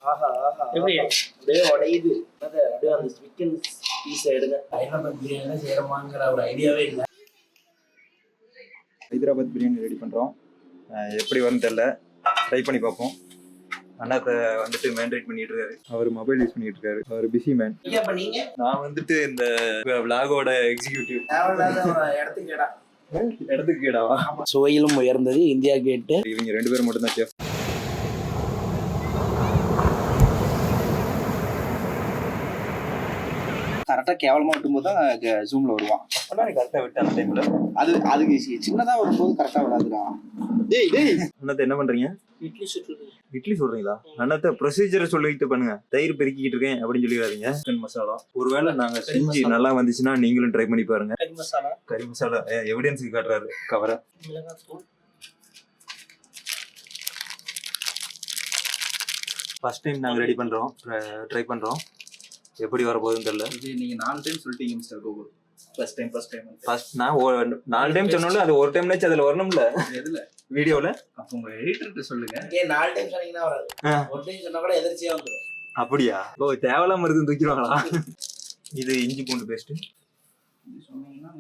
ஆஹா ஆஹா எப்படி அப்படியே உடையுது. அப்படியே அந்த சிக்கன் பீஸ் எடுங்க. ஹைதராபாத் பிரியாணி செய்யறோமாங்கிற ஒரு ஐடியாவே இல்லை. ஹைதராபாத் பிரியாணி ரெடி பண்ணுறோம். எப்படி வரும்னு தெரியல, ட்ரை பண்ணி பார்ப்போம். அண்ணாத்தை வந்துட்டு மேண்டேட் பண்ணிட்டு இருக்காரு. அவர் மொபைல் யூஸ் பண்ணிட்டு இருக்காரு. அவர் பிஸி மேன். நான் வந்துட்டு இந்த விளாகோட எக்ஸிக்யூட்டிவ். இடத்துக்கு கேடாவா? சுவையிலும் உயர்ந்தது இந்தியா கேட்டு. இவங்க 2 பேரும் மட்டும் தான் சேஃப். கரெக்டாக கேவலமாக விட்டும்போது தான் ஜூமில் வருவான். கரெக்டாக விட்டு அந்த டைம்ல அதுக்கு சின்னதாக வரும்போது கரெக்டாக விடாதுடா. டேய் அண்ணாத்தை என்ன பண்றீங்க? இட்லி சொல்றீங்களா? அண்ணாத்த ப்ரொசீஜரை சொல்லிட்டு பண்ணுங்க. தயிர் பெருக்கிட்டு இருக்கேன் அப்படின்னு சொல்லிடாதீங்க. சிக்கன் மசாலா ஒருவேளை நாங்க செஞ்சு நல்லா வந்துச்சுன்னா நீங்களும் ட்ரை பண்ணி பாருங்க. கறி மசாலா எவிடன்ஸுக்கு காட்டுறாரு கவரை. ஃபர்ஸ்ட் டைம் நாங்க ரெடி பண்றோம், ட்ரை பண்றோம். எப்படி வர போகுதுன்னு தெரியல. இது நீங்க 4 டைம் சொல்லிட்டீங்க மிஸ்டர் கோகுல். ஃபர்ஸ்ட் நான் 4 டைம் சொன்னாலும் அது ஒரு டைம்னாச்சும் அதுல வரணும்ல. எதுல? வீடியோல. அப்ப உங்க எடிட்டர்கிட்ட சொல்லுங்க. ஏன் 4 டைம் சொன்னீங்கன்னா வராது, ஒரு டைம் சொன்னா கூட எதிர்ச்சியா வந்துடும். அப்படியா? ஓ, தேவலாம் மருந்து தூக்கிடுவாங்களா? இது இஞ்சி பூண்டு பேஸ்ட் சொன்னீங்கன்னா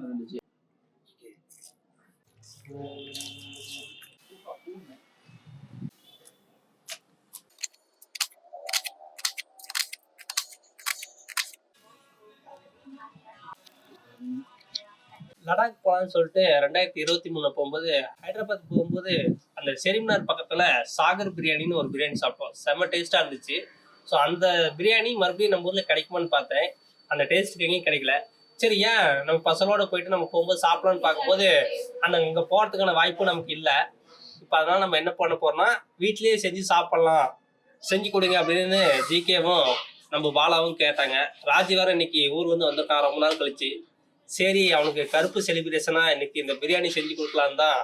லடாக் போகலான்னு சொல்லிட்டு 2023 போகும்போது ஹைதராபாத் போகும்போது அந்த செரிமனார் பக்கத்தில் சாகர் பிரியாணின்னு ஒரு பிரியாணி சாப்பிட்டோம். செம்ம டேஸ்ட்டாக இருந்துச்சு. ஸோ அந்த பிரியாணி மறுபடியும் நம்ம ஊரில் கிடைக்குமான்னு பார்த்தேன். அந்த டேஸ்ட்டுக்கு எங்கேயும் கிடைக்கல. சரி, ஏன் நம்ம பசங்களோட போயிட்டு நம்ம போகும்போது சாப்பிடலான்னு பார்க்கும்போது இங்கே போகிறதுக்கான வாய்ப்பும் நமக்கு இல்லை. இப்போ அதனால் நம்ம என்ன பண்ண போகிறோம்னா வீட்லேயே செஞ்சு சாப்பிட்லாம், செஞ்சு கொடுங்க அப்படின்னு ஜிகேவும் நம்ம பாலாவும் கேட்டாங்க. ராஜி வேறு இன்னைக்கு ஊர் வந்திருக்கான் ரொம்ப நாள் கழிச்சு. சரி, அவனுக்கு கருப்பு செலிப்ரேஷனா இன்னைக்கு இந்த பிரியாணி செஞ்சு கொடுக்கலான்னு தான்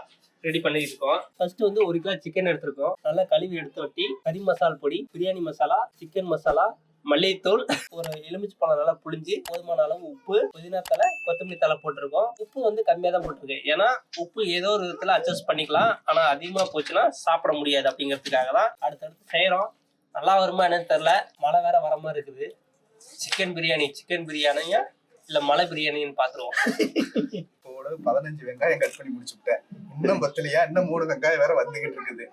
ரெடி பண்ணிட்டு இருக்கோம். ஃபர்ஸ்ட் 1 கிலோ சிக்கன் எடுத்திருக்கோம். நல்லா கழுவி எடுத்து வட்டி கறி மசால் பொடி, பிரியாணி மசாலா, சிக்கன் மசாலா, மல்லித்தூள், ஒரு எலுமிச்சை பழம் நல்லா புளிஞ்சு, போதுமான அளவு உப்பு, புதினா தலை, கொத்தமல்லி தலை போட்டிருக்கோம். உப்பு கம்மியாக தான் போட்டிருக்கேன். ஏன்னா உப்பு ஏதோ ஒரு விதத்துல அட்ஜஸ்ட் பண்ணிக்கலாம். ஆனால் அதிகமாக போச்சுன்னா சாப்பிட முடியாது அப்படிங்கிறதுக்காக தான் அடுத்தடுத்து செய்கிறோம். நல்லா வருமா என்னன்னு தெரில. மழை வேற வர மாதிரி இருக்குது. சிக்கன் பிரியாணியா இல்ல மலை பிரியாணின்னு பாத்துருவோம். 15 வெங்காயம் கட் பண்ணி முடிச்சுட்டேன். இன்னும் பத்தலையா? இன்னும் 3 வெங்காயம் வேற வந்துகிட்டு இருக்குது.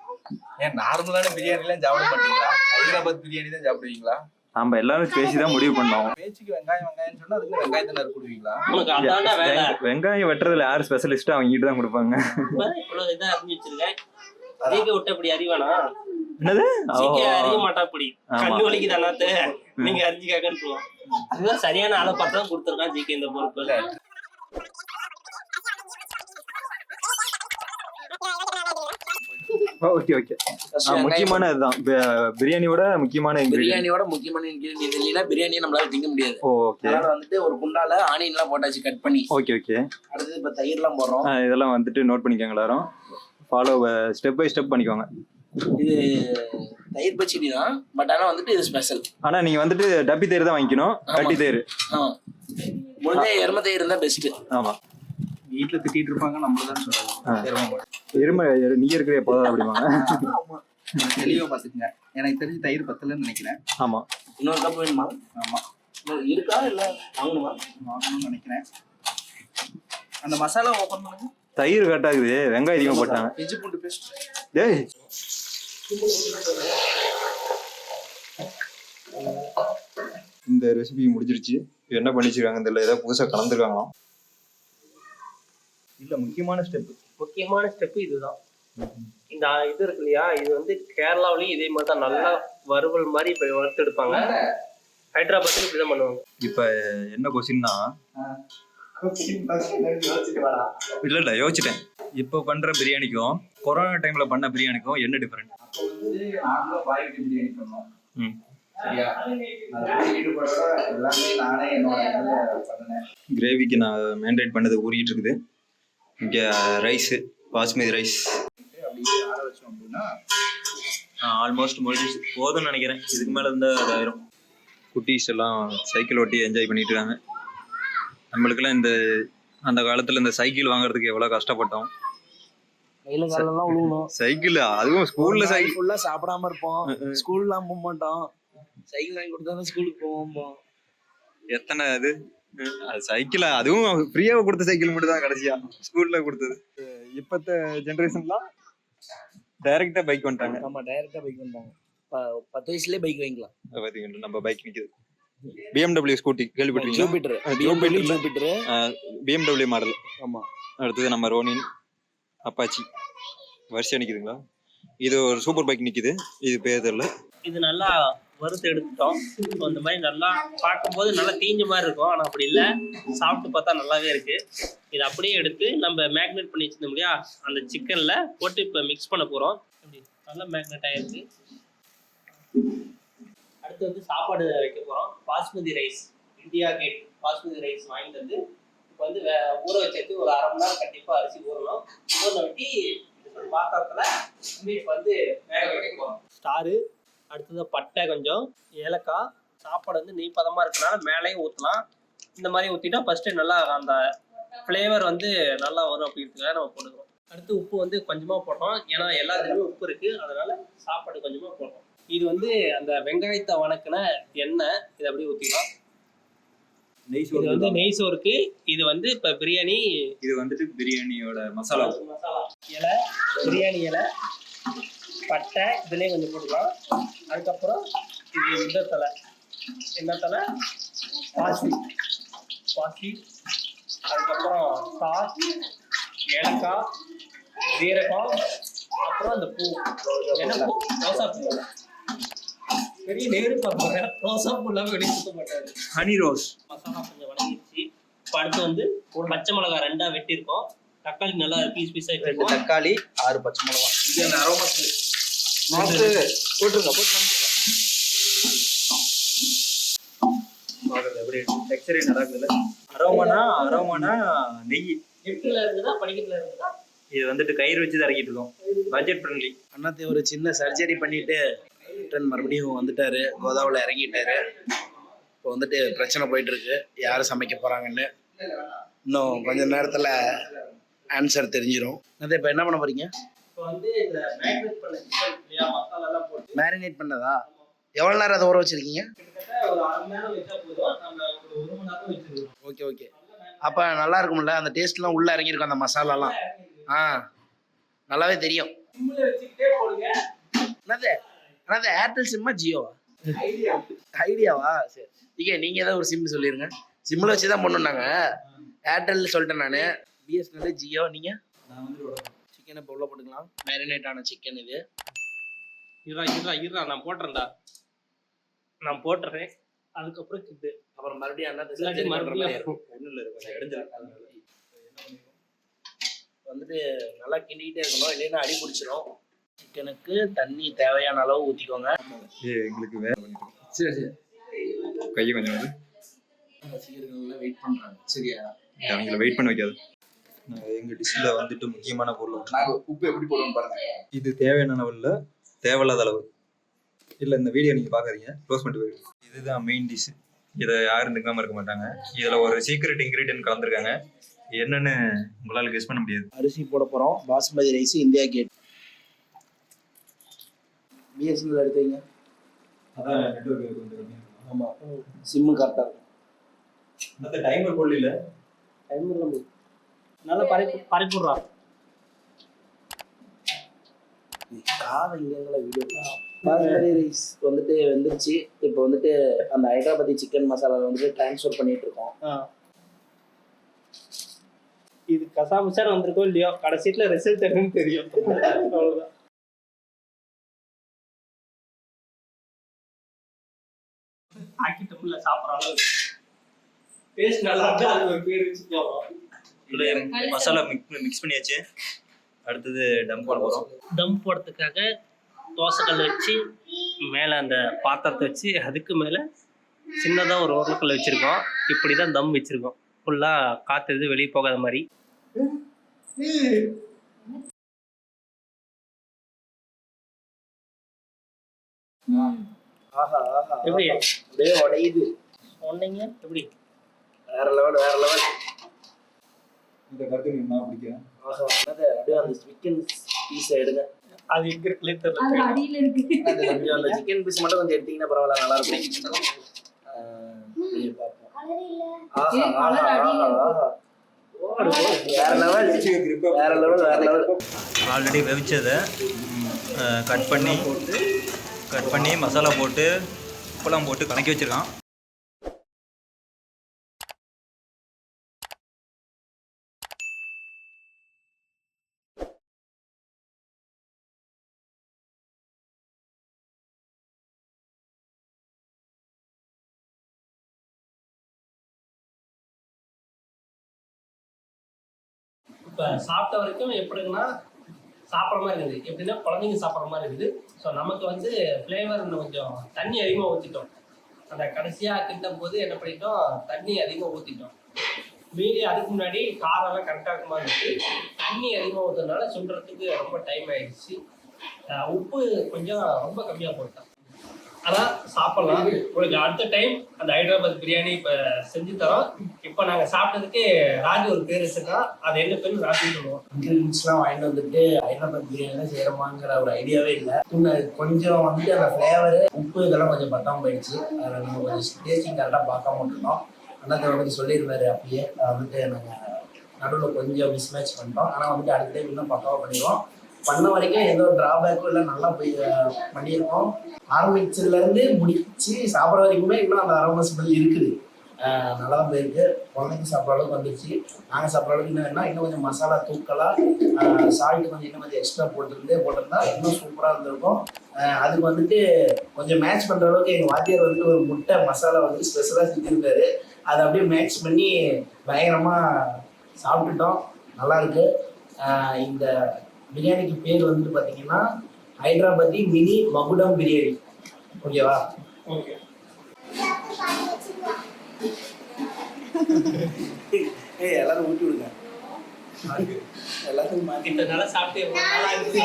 ஏன் நார்மலான பிரியாணி எல்லாம் சாப்பிட மாட்டீங்களா? ஹைதராபாத் பிரியாணி தான் சாப்பிடுவீங்களா? நம்ம எல்லாரும் பேசிதான் முடிவு பண்ணோம். பேச்சுக்கு வெங்காயம் சொன்னா அதுக்கு வெங்காயத்தை நறுக்குடுவீங்களா? வெங்காயம் வெட்டுறதுல யாரு ஸ்பெஷலிஸ்டா அவங்க தான் கொடுப்பாங்க. என்னது அறிய மாட்டா அப்படி கண்ணு வலிக்கு தானாத்த நீங்க அறிஞ்சிக்காக்கன்னு அதுதான் சரியான ஆளை பார்த்து தான் கொடுத்துருக்கான் ஜிகே இந்த பொறுப்பு. Okay okay. முக்கியமான இதுதான் பிரியாணியோட முக்கியமான இன்கிரிடியன்ட் இது இல்லைன்னா பிரியாணியை நம்மளால திங்க முடியாது. ஓகே. அதனால ஒரு குண்டால ஆனியன் எல்லாம் போட்டாச்சு கட் பண்ணி. Okay okay. அடுத்தது இப்ப தயிர் எல்லாம் போடுறோம். இதெல்லாம் நோட் பண்ணிக்கோங்க எல்லாரும். ஃபாலோ ஸ்டெப் பை ஸ்டெப் பண்ணிக்கோங்க. இது தயிர் பச்சடி தான், பட் ஆனா இது ஸ்பெஷல். ஆனா நீங்க டப்பி தயிர் தான் வாங்கிக்கணும், கட்டி தயிர். முடிஞ்ச எருமை தயிர் இருந்தா பெஸ்ட். ஆமா, வீட்டுல திட்டிட்டு இருப்பாங்க, நம்மளதான் சொல்றாங்க எருமை நீ இருக்கிற எப்போதான் அப்படிவாங்க. தெளிவா பாத்துக்கங்க. எனக்கு தெரிஞ்சு தயிர் பத்தலன்னு நினைக்கிறேன். ஆமா, இன்னொரு கப் வேணுமா? ஆமா, இருக்கா இல்ல வாங்கணும்னு நினைக்கிறேன். அந்த மசாலா ஓபன் பண்ணுங்க. தயிர் கட்டாகுது, வெங்காயம் அதிகமா போட்டாங்க. இஞ்சி பூண்டு பேஸ்ட். டேய், இந்த ரெசிபி முடிஞ்சிருச்சு. என்ன பண்ணிச்சிருக்காங்க தெரியல, ஏதாவது புதுசா கலந்துருக்காங்களாம். இல்ல, முக்கியமான ஸ்டெப் இதுதான். இந்த இது இருக்கு இல்லையா, இது கேரளாவிலயும் இதே மாதிரி தான் நல்லா வறுவல் மாதிரி இப்ப வறுத்து எடுப்பாங்க. ஹைதராபாத்ல இப்படிதான் பண்ணுவாங்க. இப்ப என்ன கொஸ்டின்னா, இல்ல யோசிச்சிட்டேன். இப்போ பண்ற பிரியாணிக்கும் கொரோனா டைம்ல பண்ண பிரியாணிக்கும் என்ன டிஃபரெண்ட்? கிரேவிக்கு நான் மேண்டேட் பண்ணது ஊறிட்டு இருக்குது. இங்க ரைஸ், பாஸ்மதி ரைஸ் ஆல்மோஸ்ட் முடிஞ்சிச்சு. போதும்னு நினைக்கிறேன். இதுக்கு மேல இருந்தா அதாயிரும். குட்டீஸ் எல்லாம் சைக்கிள் ஓட்டி என்ஜாய் பண்ணிட்டு இருக்காங்க. நம்மளுக்கெல்லாம் அந்த காலத்துல இந்த சைக்கிள் வாங்குறதுக்கு எவ்வளவு கஷ்டப்பட்டோம். சைக்கிள் அதுவும் ஸ்கூல்ல சைக்கிள் ஃபுல்லா சாப்பிடாம இருப்போம். ஸ்கூல்லாம் போக மாட்டோம். சைக்கிள் வாங்கி கொடுத்தா தான் ஸ்கூலுக்கு போவோம். எத்தனை அது சைக்கிள், அதுவும் ஃப்ரீயாக கொடுத்த சைக்கிள் மட்டும் தான் கடைசியா ஸ்கூல்ல கொடுத்தது. இப்பத்த ஜென்ரேஷன்லாம் டைரக்டா பைக் வந்துட்டாங்க. ஆமா, டைரக்டா பைக் வந்துட்டாங்க. 10 வயசுலயே பைக் வாங்கிக்கலாம். பாத்தீங்கன்னா நம்ம பைக் நிக்குது. BMW ஸ்கூட்டி கேள்விப்பட்டிருக்கீங்களா? Jupiter BMW model. ஆமா. அடுத்தது நம்ம ரோனின், அப்பாச்சி வரிசையா நிக்குதுங்களா? இது ஒரு சூப்பர் பைக் நிக்குது. இது பேர் தெரியல. இது நல்லா வறுத்து எடுத்துட்டோம். ஸோ இந்த மாதிரி நல்லா பார்க்கும்போது நல்லா தீஞ்ச மாதிரி இருக்கும், ஆனால் அப்படி இல்லை. சாப்பிட்டு பார்த்தா நல்லாவே இருக்கு. இது அப்படியே எடுத்து நம்ம மேக்னேட் பண்ணி வச்சிருந்தோம் இல்லையா, அந்த சிக்கனில் போட்டு இப்போ மிக்ஸ் பண்ண போகிறோம். இப்படி நல்லா மேக்னேட் ஆகிருக்கு. அடுத்து வந்து சாப்பாடு வைக்க போகிறோம். Basmati rice, India Gate basmati rice வாங்கிட்டு வந்து இப்போ வந்து ஊற வச்சு ஒரு 1/2 மணி நேரம் கண்டிப்பாக அரிசி ஊறணும். ஊற வெட்டி பாத்திரத்தில் இப்போ வந்து வேக வைக்க போகிறோம். ஸ்டாரு, அடுத்தது பட்டை, கொஞ்சம் ஏலக்காய். சாப்பாடு வந்து நெய் பதமாக இருக்கனால மேலேயும் ஊற்றலாம். இந்த மாதிரி ஊற்றிட்டா ஃபஸ்ட்டு நல்லா அந்த ஃப்ளேவர் வந்து நல்லா வரும் அப்படிங்கிறதுக்காக நம்ம போட்டுக்கிறோம். அடுத்து உப்பு வந்து கொஞ்சமாக போட்டோம், ஏன்னா எல்லாத்துலேயுமே உப்பு இருக்குது, அதனால சாப்பாடு கொஞ்சமாக போட்டோம். இது வந்து அந்த வெங்காயத்தை வணக்கின எண்ணெய், இதை அப்படியே ஊற்றிக்கலாம். இது வந்து நெய் சோறுக்கு. இது வந்து இப்போ பிரியாணி. இது வந்துட்டு பிரியாணியோட மசாலா. இலை, பிரியாணி இலை, பட்டை இதுலேயே கொஞ்சம் போட்டுக்கலாம். அதுக்கப்புறம் இது இந்த தலை, என்ன தலை, பாசி. அதுக்கப்புறம் சாஸ், ஏலக்காய், ஜீரகம், அப்புறம் அந்த பூ. என்ன பூ? ரோசா பூ. பெரிய நேரு பார்ப்பாங்க, ரோசா பூ இல்லாமல் வெளியே சுத்த மாட்டாரு. Honey rose. மசாலா கொஞ்சம் வணங்கிடுச்சு. இப்போ அடுத்து வந்து பச்சை மிளகாய் 2 வெட்டியிருக்கோம். தக்காளி நல்லா பீஸ் பீஸாக 2 தக்காளி, 6 பச்சை மிளகாய். இது அரோமாக்கு போட்டுருங்க. எப்படி டெக்ஸ்சரே நல்லா இருக்குல்ல? அரோமானா நெய். நெட்டில் இருக்குதா படிக்கட்டில் இருக்குதா? இது வந்துட்டு கயிறு வச்சு இறக்கிட்டு இருக்கோம். Budget friendly. அண்ணாத்தை ஒரு சின்ன சர்ஜரி பண்ணிட்டு ரிட்டர்ன் மறுபடியும் வந்துட்டாரு, கோதாவில் இறங்கிட்டாரு. இப்போ வந்துட்டு பிரச்சனை போயிட்டு இருக்கு, யாரும் சமைக்க போறாங்கன்னு. இன்னும் கொஞ்ச நேரத்துல ஆன்சர் தெரிஞ்சிடும். அதை இப்போ என்ன பண்ண போறீங்க? இப்போ வந்து இந்த மேரினேட் பண்ண சிக்கன் இல்லையா, மசாலாலாம் போட்டு மேரினேட் பண்ணதா? எவ்வளோ நேரம் அதை ஊற வச்சிருக்கீங்க? கிட்டத்தட்ட ஒரு 1/2 மணி நேரம் வச்சா போதும். நம்ம ஒரு 1 மணி நேரம் வச்சிருக்கோம். ஓகே. அப்போ நல்லா இருக்கும்ல, அந்த டேஸ்ட்லாம் உள்ள இறங்கியிருக்கும் அந்த மசாலாலாம். நல்லாவே தெரியும். சிம்மில் வச்சுக்கிட்டே போடுங்க. என்னது ஏர்டெல் சிம்மா ஜியோவா? ஐடியாவா? சரி, ஓகே. நீங்கள் ஏதாவது ஒரு சிம் சொல்லிடுங்க. சிம்மில் வச்சு தான் பண்ணுனாங்க. ஏர்டெல் சொல்லிட்டேன் நான். பிஎஸ்என்எல், ஜியோ. நீங்கள்? நான் வந்து சிக்கனை இப்போ உள்ள போட்டுக்கலாம். மேரினேட் ஆன சிக்கன் இது. இருடா நான் போட்டுறேன்டா. நான் போட்டுறேன். அதுக்கப்புறம் இது அப்புறம் மறுபடியும் வந்துட்டு நல்லா கிண்டிக்கிட்டே இருக்கணும், இல்லைன்னா அடி பிடிச்சிரும். சிக்கனுக்கு தண்ணி தேவையான அளவு ஊற்றிக்கோங்க. எங்களுக்கு வேற சரி. கையை கொஞ்சம் ரசிகர்கள் வெயிட் பண்ணுறாங்க. சரியா? அவங்கள வெயிட் பண்ண வைக்காது. எங்கள் டிஷ்ஷில் வந்துட்டு முக்கியமான பொருள் நாங்கள் உப்பு எப்படி போடுவோம் பாருங்க. இது தேவையான அளவில், தேவையில்லாத அளவு இல்லை. இந்த வீடியோ நீங்கள் பார்க்காதீங்க, க்ளோஸ் பண்ணிட்டு போயிடுங்க. இதுதான் மெயின் டிஷ். இதை யாரும் நிற்காமல் இருக்க மாட்டாங்க. இதில் ஒரு சீக்ரெட் இன்க்ரீடியன்ட் கலந்துருக்காங்க. என்னன்னு உங்களால் கெஸ் பண்ண முடியாது. அரிசி போட போகிறோம். Basmati rice, India Gate. BSNL எடுத்தீங்க. அதான் நெட்வொர்க் கொஞ்சம். ஆமாம், சிம்மு கரெக்டாக இருக்கும். அந்த டைமர் போடல. டைமர்லாம் நல்லா பறிப்புடுறா. காதை இங்கங்கள வீடியோ. பாஸ்மதி ரைஸ் வந்துட்டு வெந்துருச்சு. இப்போ வந்துட்டு அந்த ஹைதராபாதி சிக்கன் மசாலா வந்துட்டு ட்ரான்ஸ்ஃபர் பண்ணிட்டு இருக்கோம். இது கசாமச்சாரம் வந்திருக்கோ இல்லையோ, கடைசியில ரிசல்ட் என்னன்னு தெரியும். அவ்வளவுதான். ஆக்கிட்டப்புல சாப்பிட்ற அளவு டேஸ்ட் நல்லா இருக்கு. அது ஒரு பேர் வச்சுக்கோம். மசாலா மிக்ஸ் பண்ணியாச்சு. அடுத்தது டம் போட போகிறோம். தம் போடுறதுக்காக தோசைக்கல் வச்சு மேலே அந்த பாத்திரத்தை வச்சு அதுக்கு மேலே சின்னதாக ஒரு உருளைக்கல் வச்சுருக்கோம். இப்படி தான் தம் வச்சுருக்கோம். ஃபுல்லாக காற்று எது வெளியே போகாத மாதிரி. எப்படி அப்படியே உடையுது. சொன்னீங்க எப்படி? வேற லெவல். இந்த கருத்து நான் பிடிக்கிறேன். அப்படியே அந்த சிக்கன் பீஸை எடுங்க. அது எங்க இருக்குல்லே தெரியல. அது அடியில இருக்கு. அது கொஞ்சம் அந்த சிக்கன் பீஸ் மட்டும் கொஞ்சம் எடுத்தீங்கன்னா பரவாயில்ல, நல்லா இருக்கும். அப்படியே பார்ப்போம். ஆஹா, ஆஹா, ஆஹா, ஆஹா. ஓடு, ஓடு. வேற லெவல், வேற லெவல், வேற லெவல். ஆல்ரெடி வெவிச்சதை கட் பண்ணி மசாலா போட்டு உப்பெல்லாம் போட்டு கலக்கி வச்சிருக்கான். இப்ப சாப்பிட்ட வரைக்கும் எப்படின்னா சாப்பிட்ற மாதிரி இருக்குது. எப்படின்னா குழந்தைங்க சாப்பிட்ற மாதிரி இருக்குது. ஸோ நமக்கு வந்து ஃப்ளேவர் இன்னும் கொஞ்சம் தண்ணி அதிகமாக ஊற்றிட்டோம். அந்த கடைசியாக கிண்டும் போது என்ன பண்ணிட்டோம், தண்ணி அதிகமாக ஊற்றிட்டோம். மீதி அதுக்கு முன்னாடி காரெல்லாம் கரெக்டாக இருக்க மாதிரி இருக்கு. தண்ணி அதிகமாக ஊற்றுறதுனால சுண்டுறதுக்கு ரொம்ப டைம் ஆயிடுச்சு. உப்பு கொஞ்சம் ரொம்ப கம்மியாக போட்டோம். ஆனால் சாப்பிட்லாம். உங்களுக்கு அடுத்த டைம் அந்த ஹைதராபாத் பிரியாணி இப்போ செஞ்சு தரோம். இப்போ நாங்கள் சாப்பிட்டதுக்கு ராஜு ஒரு பேர் வச்சுருக்கோம். அது என்ன பேர் ராஜுன்னு சொல்லுவோம். இன்க்ரீடியன்ஸ்லாம் வாங்கிட்டு வந்துட்டு ஹைதராபாத் பிரியாணி செய்கிறோமாங்கிற ஒரு ஐடியாவே இல்லை. கொஞ்சம் வந்துட்டு அந்த ஃப்ளேவரு உப்பு இதெல்லாம் கொஞ்சம் பத்தாமல் போயிடுச்சு. அதில் நம்ம கொஞ்சம் டேஸ்டிங் கரெக்டாக பார்க்காம விட்டுருந்தோம். அண்ணாத்தை வந்து சொல்லியிருந்தாரு அப்பயே. வந்துட்டு நாங்கள் நடுவில் கொஞ்சம் மிஸ்மேட்ச் பண்ணிட்டோம். ஆனால் வந்துட்டு அடுத்த டைம் இன்னும் பக்காவாக பண்ணிடுவோம். பண்ண வரைக்கும் எந்த ஒரு டிராபேக்கும் இல்லை, நல்லா போய் பண்ணியிருக்கோம். ஆரம்பிச்சதுலேருந்து முடிச்சு சாப்பிட்ற வரைக்குமே இன்னும் அந்த அரோமா ஸ்மெல் இருக்குது. நல்லா தான் போயிருக்கு. குழந்தைங்க சாப்பிட்ற அளவுக்கு வந்துச்சு. நாங்கள் சாப்பிட்ற அளவுக்கு இன்னும் வேணா இன்னும் கொஞ்சம் மசாலா தூக்கலாக சால்ட்டு கொஞ்சம் இன்னும் கொஞ்சம் எக்ஸ்ட்ரா போட்டிருந்தா இன்னும் சூப்பராக இருந்திருக்கும். அதுக்கு வந்துட்டு கொஞ்சம் மேட்ச் பண்ணுற அளவுக்கு எங்கள் வாத்தியார் வந்துட்டு ஒரு முட்டை மசாலா வந்து ஸ்பெஷலாக செஞ்சுருக்காரு. அதை அப்படியே மேட்ச் பண்ணி பயங்கரமாக சாப்பிட்டுட்டோம். நல்லாயிருக்கு. இந்த பிரியாணிக்கு பேர் வந்துட்டு பார்த்தீங்கன்னா ஹைதராபாத்தி மினி மகுடம் பிரியாணி. ஓகேவா? ஓகே. எல்லாரும் ஊட்டி விடுங்க. எல்லாத்துக்கும் மாற்றி இத்தனை நாளாக சாப்பிட்டு எவ்வளோ நாள் ஆகுது.